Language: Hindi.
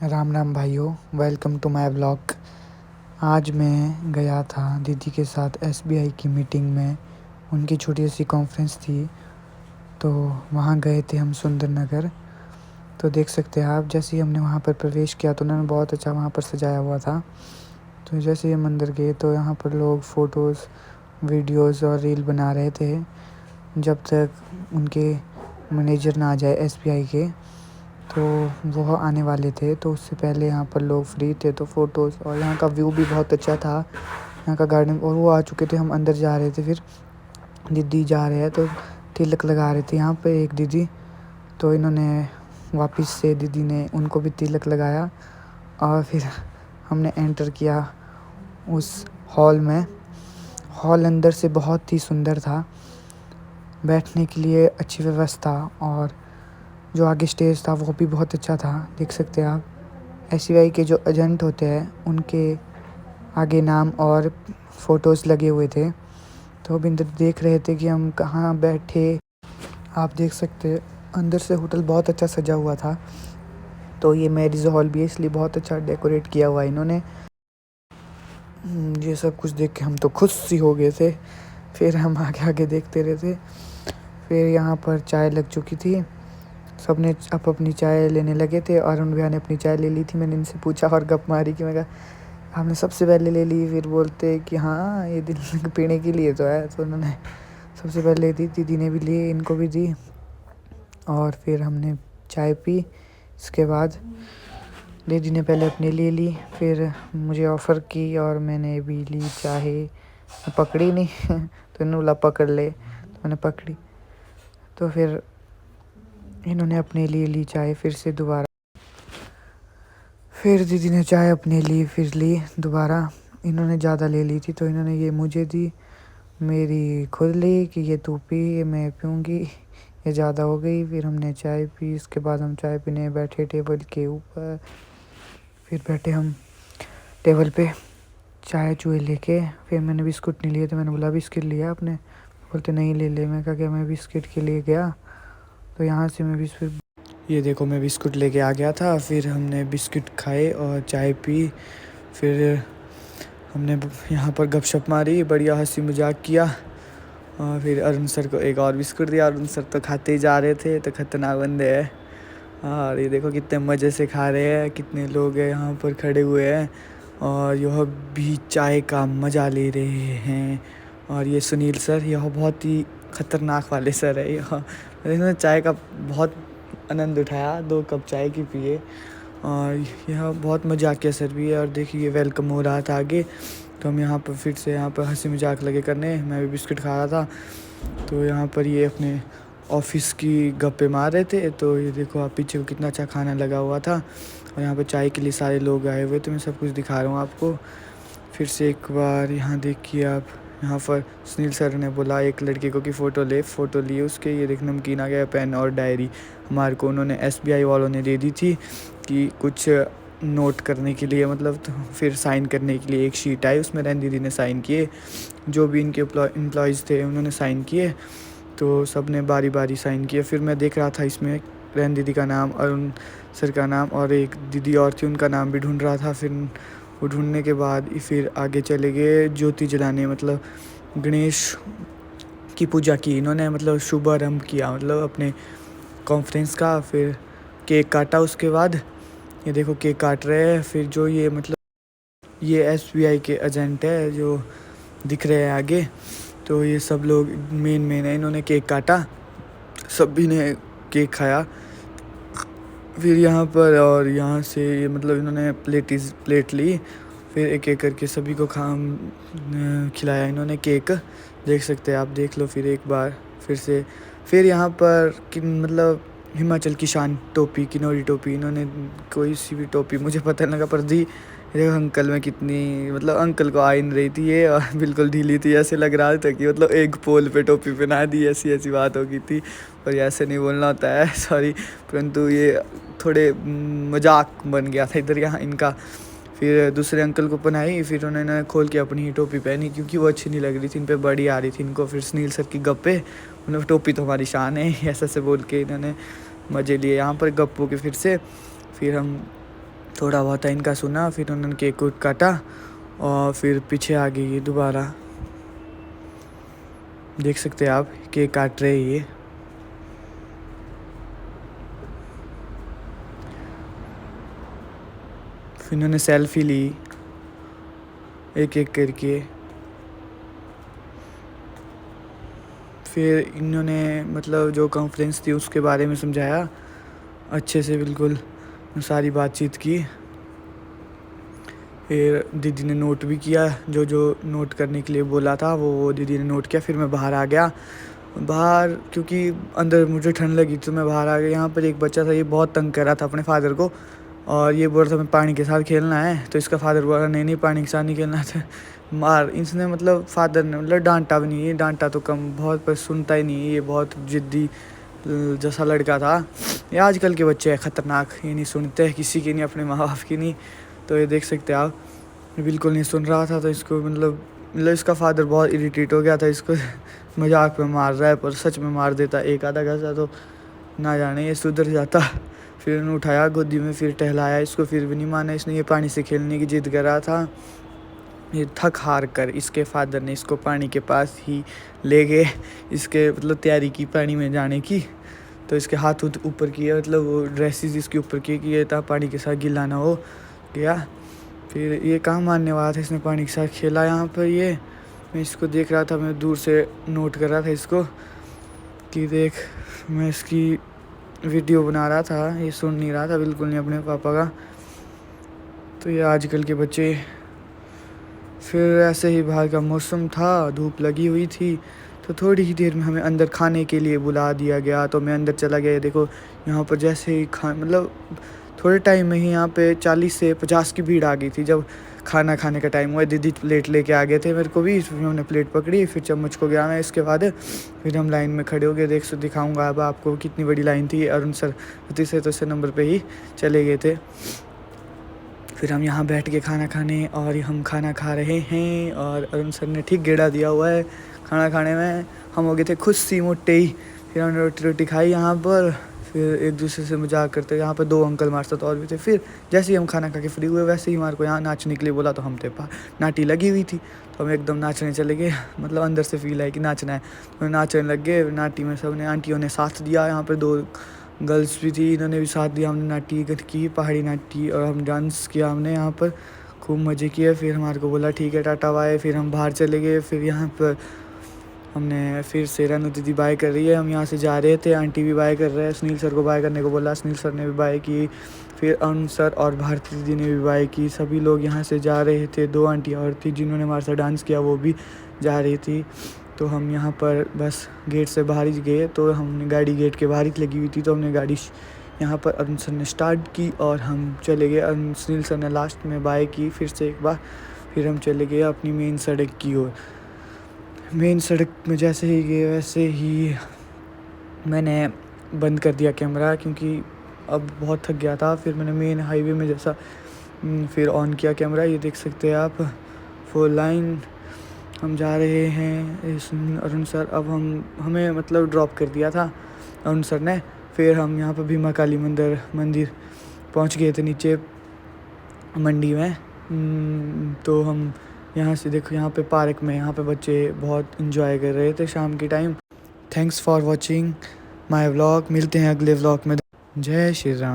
राम राम भाइयों, वेलकम टू माय व्लॉग। आज मैं गया था दीदी के साथ एसबीआई की मीटिंग में। उनकी छोटी सी कॉन्फ्रेंस थी, तो वहाँ गए थे हम सुंदर नगर। तो देख सकते हैं आप, जैसे ही हमने वहाँ पर प्रवेश किया तो उन्होंने बहुत अच्छा वहाँ पर सजाया हुआ था। तो जैसे ही हम अंदर गए तो यहाँ पर लोग फ़ोटोज़, वीडियोज़ और रील बना रहे थे, जब तक उनके मैनेजर ना आ जाए एसबीआई के। तो वो आने वाले थे, तो उससे पहले यहाँ पर लोग फ्री थे, तो फ़ोटोज़ और यहाँ का व्यू भी बहुत अच्छा था, यहाँ का गार्डन। और वो आ चुके थे, हम अंदर जा रहे थे, फिर दीदी जा रहे हैं तो तिलक लगा रहे थे यहाँ पे एक दीदी। तो इन्होंने वापस से दीदी ने उनको भी तिलक लगाया और फिर हमने एंटर किया उस हॉल में। हॉल अंदर से बहुत ही सुंदर था, बैठने के लिए अच्छी व्यवस्था, और जो आगे स्टेज था वो भी बहुत अच्छा था। देख सकते हैं आप, एसबीआई के जो एजेंट होते हैं उनके आगे नाम और फ़ोटोज़ लगे हुए थे। तो अब इंदर देख रहे थे कि हम कहाँ बैठे। आप देख सकते हैं अंदर से होटल बहुत अच्छा सजा हुआ था। तो ये मैरिज हॉल भी है, इसलिए बहुत अच्छा डेकोरेट किया हुआ है इन्होंने। ये सब कुछ देख के हम तो खुश सी हो गए थे। फिर हम आगे आगे देखते रहे थे। फिर यहाँ पर चाय लग चुकी थी, सब ने अपनी चाय लेने लगे थे। अरुण भैया ने अपनी चाय ले ली थी। मैंने इनसे पूछा और गप मारी कि मैं कहा आपने सबसे पहले ले ली? फिर बोलते कि हाँ, ये दिल पीने के लिए तो है। तो उन्होंने सबसे पहले दी, दीदी ने भी ली, इनको भी दी, और फिर हमने चाय पी। इसके बाद दीदी ने पहले अपने लिए ली, फिर मुझे ऑफ़र की और मैंने भी ली चाय। पकड़ी नहीं तो इन्होंने बोला पकड़ ले, तो मैंने पकड़ी। तो फिर इन्होंने अपने लिए ली चाय फिर से दोबारा। फिर दीदी ने चाय अपने लिए फिर ली दोबारा। इन्होंने ज़्यादा ले ली थी, तो इन्होंने ये मुझे दी, मेरी खुद ली कि ये तू पी, ये मैं पीऊँगी, ये ज़्यादा हो गई। फिर हमने चाय पी। इसके बाद हम चाय पीने बैठे टेबल के ऊपर। फिर बैठे हम टेबल पे चाय चूहे लेके। फिर मैंने बिस्कुट नहीं लिए, तो मैंने बोला बिस्किट लिया आपने? बोलते नहीं ले ले। मैं कहा कि मैं बिस्किट के लिए गया, तो यहाँ से मैं बिस्किट, ये देखो मैं बिस्कुट लेके आ गया था। फिर हमने बिस्किट खाए और चाय पी। फिर हमने यहाँ पर गपशप मारी, बढ़िया हंसी मजाक किया, और फिर अरुण सर को एक और बिस्कुट दिया। अरुण सर तो खाते ही जा रहे थे, तो खतरनाक बंदे हैं। और ये देखो कितने मज़े से खा रहे हैं, कितने लोग हैं यहाँ पर खड़े हुए हैं और यह भी चाय का मज़ा ले रहे हैं। और ये सुनील सर, यह बहुत ही ख़तरनाक वाले सर है। यह इन्होंने चाय का बहुत आनंद उठाया, 2 कप चाय की पिए, और यह बहुत मजाकिया सर भी है। और देखिए वेलकम हो रहा था आगे, तो हम यहाँ पर फिर से यहाँ पर हंसी मजाक लगे करने। मैं भी बिस्किट खा रहा था, तो यहाँ पर ये अपने ऑफिस की गप्पे मार रहे थे। तो ये देखो आप पीछे को कितना अच्छा खाना लगा हुआ था, और यहाँ पर चाय के लिए सारे लोग आए हुए थे। मैं सब कुछ दिखा रहा हूँ आपको। फिर से एक बार यहाँ देखिए आप, यहाँ पर सुनील सर ने बोला एक लड़के को कि फ़ोटो ले। फ़ोटो लिए उसके। ये देख नमकीन आ गया, पेन और डायरी हमारे को उन्होंने एसबीआई वालों ने दे दी थी कि कुछ नोट करने के लिए, मतलब तो फिर साइन करने के लिए एक शीट आई, उसमें रैन दीदी ने साइन किए, जो भी इनके एम्प्लॉयज़ थे उन्होंने साइन किए। तो सब ने बारी बारी साइन किया। फिर मैं देख रहा था इसमें रैन दीदी का नाम, अरुण सर का नाम, और एक दीदी और थी उनका नाम भी ढूंढ रहा था। फिर वो ढूंढने के बाद फिर आगे चले गए ज्योति जलाने, मतलब गणेश की पूजा की इन्होंने, मतलब शुभारंभ किया, मतलब अपने कॉन्फ्रेंस का। फिर केक काटा। उसके बाद ये देखो केक काट रहे हैं। फिर जो ये मतलब ये एसबीआई के एजेंट है जो दिख रहे हैं आगे, तो ये सब लोग मेन है। इन्होंने केक काटा, सभी ने केक खाया। फिर यहाँ पर और यहाँ से ये मतलब इन्होंने प्लेट ली। फिर एक एक करके सभी को खिलाया इन्होंने केक। देख सकते हैं आप, देख लो फिर एक बार फिर से। फिर यहाँ पर कि मतलब हिमाचल की शान टोपी, किन्नौरी टोपी, इन्होंने कोई सी भी टोपी मुझे पता नहीं लगा, पर दी। ये अंकल में कितनी, मतलब अंकल को आ नहीं रही थी ये, और बिल्कुल ढीली थी। ऐसे लग रहा था कि मतलब एक पोल पे टोपी पहना दी, ऐसी ऐसी बात हो गई थी। पर ऐसे नहीं बोलना होता है, सॉरी। परंतु ये थोड़े मजाक बन गया था इधर यहाँ इनका। फिर दूसरे अंकल को पहनाई, फिर उन्होंने खोल के अपनी ही टोपी पहनी, क्योंकि वो अच्छी नहीं लग रही थी इन पे, बड़ी आ रही थी इनको। फिर सुनील सर की गप्पे, उन्होंने टोपी तो हमारी शान है ऐसा से बोल के इन्होंने मज़े लिए यहाँ पर गप्पों के। फिर से फिर हम थोड़ा बहुत इनका सुना, फिर उन्होंने केक वेक काटा और फिर पीछे आ गई ये दोबारा। देख सकते हैं आप केक काट रहे हैं ये। फिर इन्होंने सेल्फी ली एक एक करके। फिर इन्होंने मतलब जो कॉन्फ्रेंस थी उसके बारे में समझाया अच्छे से, बिल्कुल सारी बातचीत की। फिर दीदी ने नोट भी किया, जो जो नोट करने के लिए बोला था वो दीदी ने नोट किया। फिर मैं बाहर आ गया, बाहर क्योंकि अंदर मुझे ठंड लगी तो मैं बाहर आ गया। यहाँ पर एक बच्चा था, ये बहुत तंग कर रहा था अपने फादर को, और ये बोल रहा था मैं पानी के साथ खेलना है। तो इसका फादर बोल रहा नहीं नहीं पानी के साथ नहीं खेलना था। मार इसने मतलब फादर ने मतलब डांटा भी नहीं है, डांटा तो कम बहुत, पर सुनता ही नहीं है, ये बहुत ज़िद्दी जैसा लड़का था। ये आजकल के बच्चे हैं ख़तरनाक, ये नहीं सुनते किसी की, नहीं अपने माँ बाप की नहीं। तो ये देख सकते हैं आप, बिल्कुल नहीं सुन रहा था। तो इसको मतलब इसका फादर बहुत इरिटेट हो गया था, इसको मजाक में मार रहा है पर सच में मार देता एक आधा घंटा तो ना जाने ये सुधर जाता। फिर उन्होंने उठाया गोदी में, फिर टहलाया इसको, फिर भी नहीं माना इसने। ये पानी से खेलने की जिद कर रहा था। ये थक हार कर इसके फादर ने इसको पानी के पास ही ले गए, इसके मतलब तैयारी की पानी में जाने की। तो इसके हाथ ऊपर किए, मतलब वो ड्रेसेस इसके ऊपर किए कि ये था पानी के साथ गिला ना हो गया। फिर ये कहाँ मानने वाला था, इसने पानी के साथ खेला। यहाँ पर ये मैं इसको देख रहा था, मैं दूर से नोट कर रहा था इसको कि देख, मैं इसकी वीडियो बना रहा था। ये सुन नहीं रहा था बिल्कुल नहीं अपने पापा का। तो ये आजकल के बच्चे। फिर ऐसे ही बाहर का मौसम था, धूप लगी हुई थी, तो थोड़ी ही देर में हमें अंदर खाने के लिए बुला दिया गया। तो मैं अंदर चला गया। देखो यहाँ पर जैसे ही मतलब थोड़े टाइम में ही यहाँ पे 40 से 50 की भीड़ आ गई थी। जब खाना खाने का टाइम हुआ, दीदी प्लेट लेके आ गए थे मेरे को भी, फिर हमने प्लेट पकड़ी, फिर चम्मच को गया मैं। इसके बाद फिर हम लाइन में खड़े हो गए। दिखाऊंगा अब आपको कितनी बड़ी लाइन थी। अरुण सर तीसरे नंबर पे ही चले गए थे। फिर हम यहाँ बैठ के खाना खाने, और हम खाना खा रहे हैं, और अरुण सर ने ठीक गेड़ा दिया हुआ है खाना खाने में। हम हो गए थे खुश सी मोटे ही। फिर हमने रोटी खाई यहाँ पर, फिर एक दूसरे से मजाक करते। यहाँ पर 2 अंकल हमारे साथ और भी थे। फिर जैसे ही हम खाना खा के फ्री हुए, वैसे ही हमारे को यहाँ नाचने के लिए बोला। तो हम थे नाटी लगी हुई थी, तो हम एकदम नाचने चले गए। मतलब अंदर से फील है कि नाचना है, तो नाचने लग गए। नाटी में सब ने, आंटियों ने साथ दिया। यहाँ पर 2 गर्ल्स भी थी, इन्होंने भी साथ दिया। हमने नाटी की, पहाड़ी नाटी, और हम डांस किया हमने यहाँ पर, खूब मज़े किए। फिर हमारे को बोला ठीक है टाटा बाय। फिर हम बाहर चले गए। फिर यहाँ पर हमने फिर से रानू दीदी बाय कर रही है, हम यहाँ से जा रहे थे। आंटी भी बाय कर रहे हैं, सुनील सर को बाय करने को बोला, सुनील सर ने भी बाय की। फिर अरुण सर और भारती दीदी ने भी बाय की। सभी लोग यहाँ से जा रहे थे। 2 आंटी और थी जिन्होंने हमारे साथ डांस किया, वो भी जा रही थी। तो हम यहाँ पर बस गेट से बाहर ही गए, तो हमने गाड़ी गेट के बाहर ही लगी हुई थी, तो हमने गाड़ी यहाँ पर अरुण सर ने स्टार्ट की और हम चले गए। सुनील सर ने लास्ट में बाय की फिर से एक बार। फिर हम चले गए अपनी मेन सड़क की ओर। मेन सड़क में जैसे ही गए वैसे ही मैंने बंद कर दिया कैमरा, क्योंकि अब बहुत थक गया था। फिर मैंने मेन हाईवे में जैसा फिर ऑन किया कैमरा। ये देख सकते हैं आप 4 लाइन हम जा रहे हैं। अरुण सर अब हमें मतलब ड्रॉप कर दिया था अरुण सर ने। फिर हम यहाँ पर भीमा काली मंदिर पहुँच गए थे नीचे मंडी में। तो हम यहाँ से देखो, यहाँ पे पार्क में यहाँ पे बच्चे बहुत इंजॉय कर रहे थे शाम के time. Thanks for watching my vlog. मिलते हैं अगले व्लॉग में। जय श्री राम।